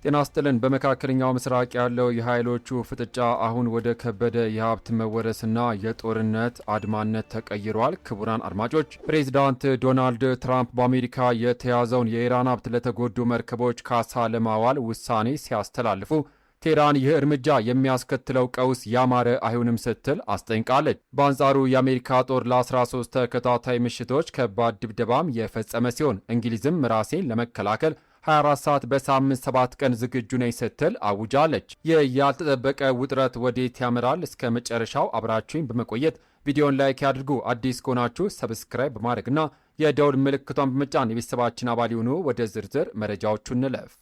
ጤና ይስጥልን። በመካከለኛው ምስራቅ ያለው የኃይሎቹ ፍጥጫ አሁን ወደ ከበደ የሀብት መወረስና የጦርነት አድማነት ተቀይሯል። ክቡራን አድማጮች፣ ፕሬዚዳንት ዶናልድ ትራምፕ በአሜሪካ የተያዘውን የኢራን ሀብት ለተጎዱ መርከቦች ካሳ ለማዋል ውሳኔ ሲያስተላልፉ ቴህራን ይህ እርምጃ የሚያስከትለው ቀውስ ያማረ አይሆንም ስትል አስጠንቃለች። በአንጻሩ የአሜሪካ ጦር ለ13 ተከታታይ ምሽቶች ከባድ ድብደባም የፈጸመ ሲሆን እንግሊዝም ራሴን ለመከላከል 24 ሰዓት በሳምንት 7 ቀን ዝግጁ ነኝ ስትል አውጃለች። ይህ ያልተጠበቀ ውጥረት ወዴት ያመራል? እስከ መጨረሻው አብራችሁኝ በመቆየት ቪዲዮን ላይክ ያድርጉ። አዲስ ከሆናችሁ ሰብስክራይብ በማድረግና የደውል ምልክቷን በመጫን የቤተሰባችን አባል ይሁኑ። ወደ ዝርዝር መረጃዎቹ እንለፍ።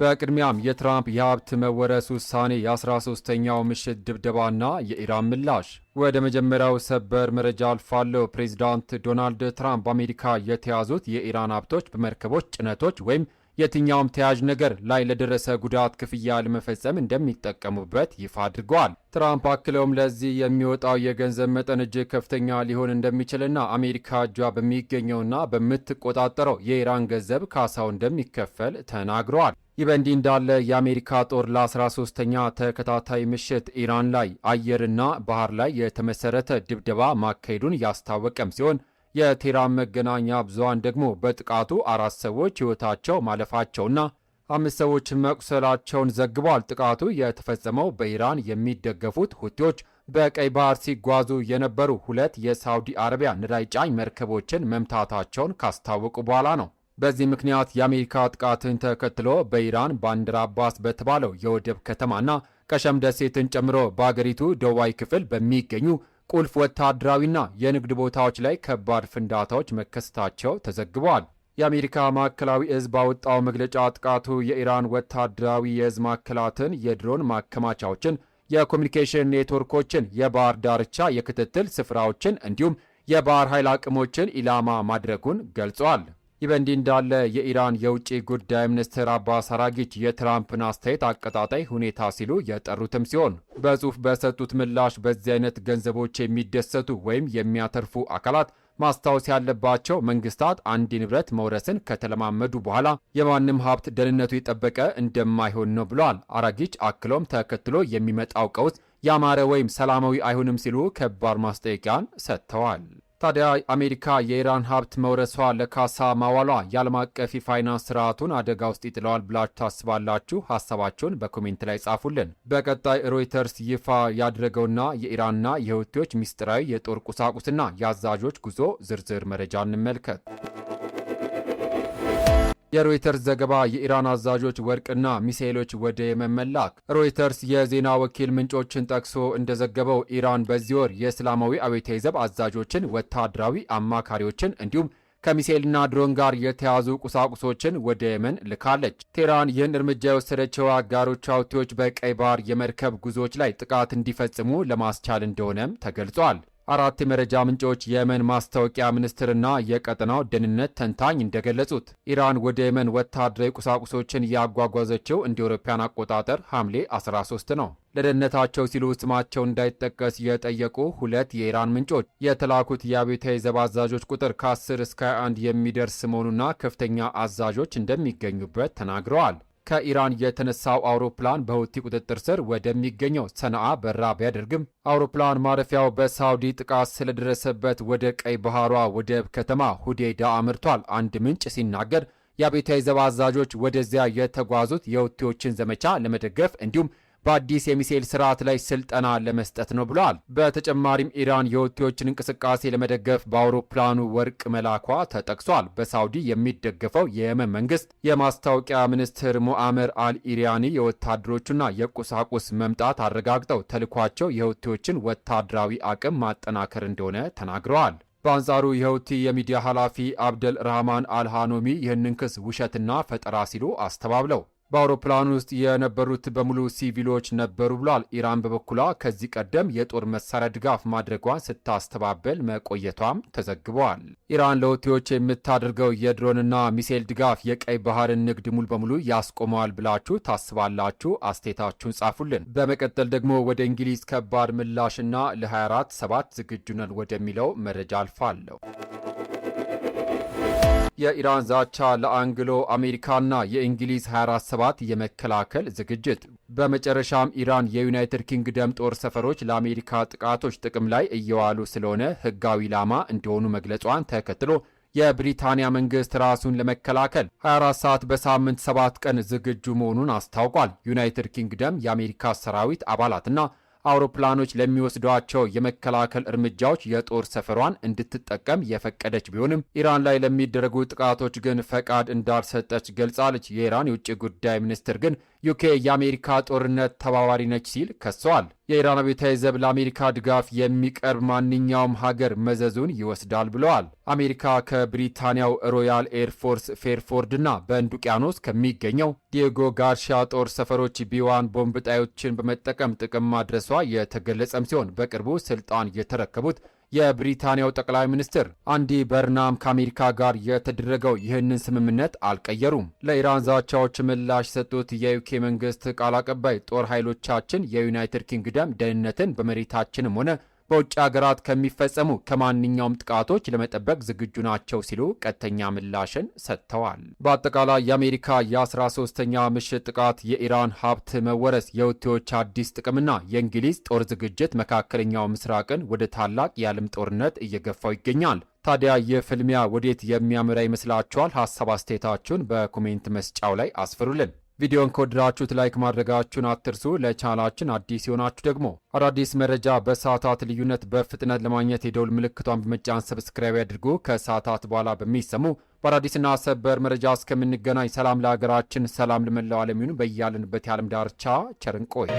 በቅድሚያም የትራምፕ የሀብት መወረስ ውሳኔ፣ የ13ኛው ምሽት ድብደባና የኢራን ምላሽ። ወደ መጀመሪያው ሰበር መረጃ አልፋለሁ። ፕሬዚዳንት ዶናልድ ትራምፕ በአሜሪካ የተያዙት የኢራን ሀብቶች በመርከቦች ጭነቶች ወይም የትኛውም ተያዥ ነገር ላይ ለደረሰ ጉዳት ክፍያ ለመፈጸም እንደሚጠቀሙበት ይፋ አድርገዋል። ትራምፕ አክለውም ለዚህ የሚወጣው የገንዘብ መጠን እጅግ ከፍተኛ ሊሆን እንደሚችልና አሜሪካ እጇ በሚገኘውና በምትቆጣጠረው የኢራን ገንዘብ ካሳው እንደሚከፈል ተናግረዋል። ይህ በእንዲህ እንዳለ የአሜሪካ ጦር ለ13ኛ ተከታታይ ምሽት ኢራን ላይ አየርና ባህር ላይ የተመሰረተ ድብደባ ማካሄዱን ያስታወቀም ሲሆን የቴህራን መገናኛ ብዙሃን ደግሞ በጥቃቱ 4 ሰዎች ሕይወታቸው ማለፋቸውና 5 ሰዎች መቁሰላቸውን ዘግቧል። ጥቃቱ የተፈጸመው በኢራን የሚደገፉት ሁቲዎች በቀይ ባህር ሲጓዙ የነበሩ 2 የሳውዲ አረቢያ ነዳጅ ጫኝ መርከቦችን መምታታቸውን ካስታወቁ በኋላ ነው። በዚህ ምክንያት የአሜሪካ ጥቃትን ተከትሎ በኢራን ባንዲር አባስ በተባለው የወደብ ከተማና ቀሸም ደሴትን ጨምሮ በአገሪቱ ደቡባዊ ክፍል በሚገኙ ቁልፍ ወታደራዊና የንግድ ቦታዎች ላይ ከባድ ፍንዳታዎች መከሰታቸው ተዘግበዋል። የአሜሪካ ማዕከላዊ እዝ ባወጣው መግለጫ ጥቃቱ የኢራን ወታደራዊ የእዝ ማዕከላትን፣ የድሮን ማከማቻዎችን፣ የኮሚኒኬሽን ኔትወርኮችን፣ የባህር ዳርቻ የክትትል ስፍራዎችን እንዲሁም የባህር ኃይል አቅሞችን ኢላማ ማድረጉን ገልጿል። ይህ በእንዲህ እንዳለ የኢራን የውጭ ጉዳይ ሚኒስትር አባስ አራጊች የትራምፕን አስተያየት አቀጣጣይ ሁኔታ ሲሉ የጠሩትም ሲሆን በጽሑፍ በሰጡት ምላሽ በዚህ አይነት ገንዘቦች የሚደሰቱ ወይም የሚያተርፉ አካላት ማስታወስ ያለባቸው መንግስታት አንድ ንብረት መውረስን ከተለማመዱ በኋላ የማንም ሀብት ደህንነቱ የጠበቀ እንደማይሆን ነው ብለዋል። አራጊች አክሎም ተከትሎ የሚመጣው ቀውስ ያማረ ወይም ሰላማዊ አይሆንም ሲሉ ከባድ ማስጠንቀቂያን ሰጥተዋል። ታዲያ አሜሪካ የኢራን ሀብት መውረሷ ለካሳ ማዋሏ የዓለም አቀፍ የፋይናንስ ስርዓቱን አደጋ ውስጥ ይጥለዋል ብላችሁ ታስባላችሁ? ሀሳባችሁን በኮሜንት ላይ ጻፉልን። በቀጣይ ሮይተርስ ይፋ ያደረገውና የኢራንና የሁቲዎች ሚስጥራዊ የጦር ቁሳቁስና የአዛዦች ጉዞ ዝርዝር መረጃ እንመልከት። የሮይተርስ ዘገባ የኢራን አዛዦች ወርቅና ሚሳኤሎች ወደ የመን መላክ። ሮይተርስ የዜና ወኪል ምንጮችን ጠቅሶ እንደዘገበው ኢራን በዚህ ወር የእስላማዊ አብዮታዊ ዘብ አዛዦችን፣ ወታደራዊ አማካሪዎችን እንዲሁም ከሚሳኤልና ድሮን ጋር የተያዙ ቁሳቁሶችን ወደ የመን ልካለች። ቴህራን ይህን እርምጃ የወሰደችው አጋሮቿ ሁቲዎች በቀይ ባህር የመርከብ ጉዞዎች ላይ ጥቃት እንዲፈጽሙ ለማስቻል እንደሆነም ተገልጿል። 4 የመረጃ ምንጮች የየመን ማስታወቂያ ሚኒስትርና የቀጠናው ደህንነት ተንታኝ እንደገለጹት ኢራን ወደ የመን ወታደራዊ ቁሳቁሶችን ያጓጓዘችው እንደ አውሮፓውያን አቆጣጠር ሐምሌ 13 ነው። ለደህንነታቸው ሲሉ ስማቸው እንዳይጠቀስ የጠየቁ 2 የኢራን ምንጮች የተላኩት የአብዮታዊ ዘብ አዛዦች ቁጥር ከ10 እስከ 21 የሚደርስ መሆኑና ከፍተኛ አዛዦች እንደሚገኙበት ተናግረዋል። ከኢራን የተነሳው አውሮፕላን በሁቲ ቁጥጥር ስር ወደሚገኘው ሰነአ በራ ቢያደርግም አውሮፕላን ማረፊያው በሳውዲ ጥቃት ስለደረሰበት ወደ ቀይ ባህሯ ወደብ ከተማ ሁዴይዳ አምርቷል። አንድ ምንጭ ሲናገር የአብዮታዊ ዘብ አዛዦች ወደዚያ የተጓዙት የሁቲዎችን ዘመቻ ለመደገፍ እንዲሁም በአዲስ የሚሳኤል ስርዓት ላይ ስልጠና ለመስጠት ነው ብለዋል። በተጨማሪም ኢራን የሁቲዎችን እንቅስቃሴ ለመደገፍ በአውሮፕላኑ ወርቅ መላኳ ተጠቅሷል። በሳውዲ የሚደገፈው የየመን መንግስት የማስታወቂያ ሚኒስትር ሞአመር አልኢሪያኒ የወታደሮቹና የቁሳቁስ መምጣት አረጋግጠው ተልኳቸው የሁቲዎችን ወታደራዊ አቅም ማጠናከር እንደሆነ ተናግረዋል። በአንጻሩ የሁቲ የሚዲያ ኃላፊ አብደል ራህማን አልሃኖሚ ይህንን ክስ ውሸትና ፈጠራ ሲሉ አስተባብለው በአውሮፕላን ውስጥ የነበሩት በሙሉ ሲቪሎች ነበሩ ብሏል። ኢራን በበኩሏ ከዚህ ቀደም የጦር መሳሪያ ድጋፍ ማድረጓን ስታስተባበል መቆየቷም ተዘግበዋል። ኢራን ለሁቲዎች የምታደርገው የድሮንና ሚሳኤል ድጋፍ የቀይ ባህርን ንግድ ሙሉ በሙሉ ያስቆመዋል ብላችሁ ታስባላችሁ? አስተያየታችሁን ጻፉልን። በመቀጠል ደግሞ ወደ እንግሊዝ ከባድ ምላሽና ለ24/7 ዝግጁ ነን ወደሚለው መረጃ አልፋለሁ። የኢራን ዛቻ ለአንግሎ አሜሪካና የእንግሊዝ 24/7 የመከላከል ዝግጅት። በመጨረሻም ኢራን የዩናይትድ ኪንግደም ጦር ሰፈሮች ለአሜሪካ ጥቃቶች ጥቅም ላይ እየዋሉ ስለሆነ ሕጋዊ ኢላማ እንዲሆኑ መግለጿን ተከትሎ የብሪታንያ መንግስት ራሱን ለመከላከል 24 ሰዓት በሳምንት 7 ቀን ዝግጁ መሆኑን አስታውቋል። ዩናይትድ ኪንግደም የአሜሪካ ሰራዊት አባላትና አውሮፕላኖች ለሚወስዷቸው የመከላከል እርምጃዎች የጦር ሰፈሯን እንድትጠቀም የፈቀደች ቢሆንም ኢራን ላይ ለሚደረጉ ጥቃቶች ግን ፈቃድ እንዳልሰጠች ገልጻለች። የኢራን የውጭ ጉዳይ ሚኒስትር ግን ዩኬ የአሜሪካ ጦርነት ተባባሪ ነች ሲል ከሰዋል። የኢራን አብዮታዊ ዘብ ለአሜሪካ ድጋፍ የሚቀርብ ማንኛውም ሀገር መዘዙን ይወስዳል ብለዋል። አሜሪካ ከብሪታንያው ሮያል ኤርፎርስ ፌርፎርድና በህንድ ውቅያኖስ ከሚገኘው ዲየጎ ጋርሺያ ጦር ሰፈሮች ቢ1 ቦምብ ጣዮችን በመጠቀም ጥቅም ማድረሷ የተገለጸም ሲሆን በቅርቡ ስልጣን የተረከቡት የብሪታንያው ጠቅላይ ሚኒስትር አንዲ በርናም ከአሜሪካ ጋር የተደረገው ይህንን ስምምነት አልቀየሩም። ለኢራን ዛቻዎች ምላሽ የሰጡት የዩኬ መንግስት ቃል አቀባይ ጦር ኃይሎቻችን የዩናይትድ ኪንግደም ደህንነትን በመሬታችንም ሆነ በውጭ ሀገራት ከሚፈጸሙ ከማንኛውም ጥቃቶች ለመጠበቅ ዝግጁ ናቸው ሲሉ ቀጥተኛ ምላሽን ሰጥተዋል። በአጠቃላይ የአሜሪካ የ13ኛ ምሽት ጥቃት፣ የኢራን ሀብት መወረስ፣ የሁቲዎች አዲስ ጥቅምና የእንግሊዝ ጦር ዝግጅት መካከለኛው ምስራቅን ወደ ታላቅ የዓለም ጦርነት እየገፋው ይገኛል። ታዲያ ይህ ፍልሚያ ወዴት የሚያመራ ይመስላችኋል? ሀሳብ አስተያየታችሁን በኮሜንት መስጫው ላይ አስፍሩልን። ቪዲዮን ከወደዳችሁት ላይክ ማድረጋችሁን አትርሱ። ለቻናላችን አዲስ የሆናችሁ ደግሞ አዳዲስ መረጃ በሰዓታት ልዩነት በፍጥነት ለማግኘት የደውል ምልክቷን በመጫን ሰብስክራይብ ያድርጉ። ከሰዓታት በኋላ በሚሰሙ በአዳዲስና ሰበር መረጃ እስከምንገናኝ ሰላም ለሀገራችን፣ ሰላም ለመላው ዓለም ይሁን። በያለንበት የዓለም ዳርቻ ቸር እንቆይ።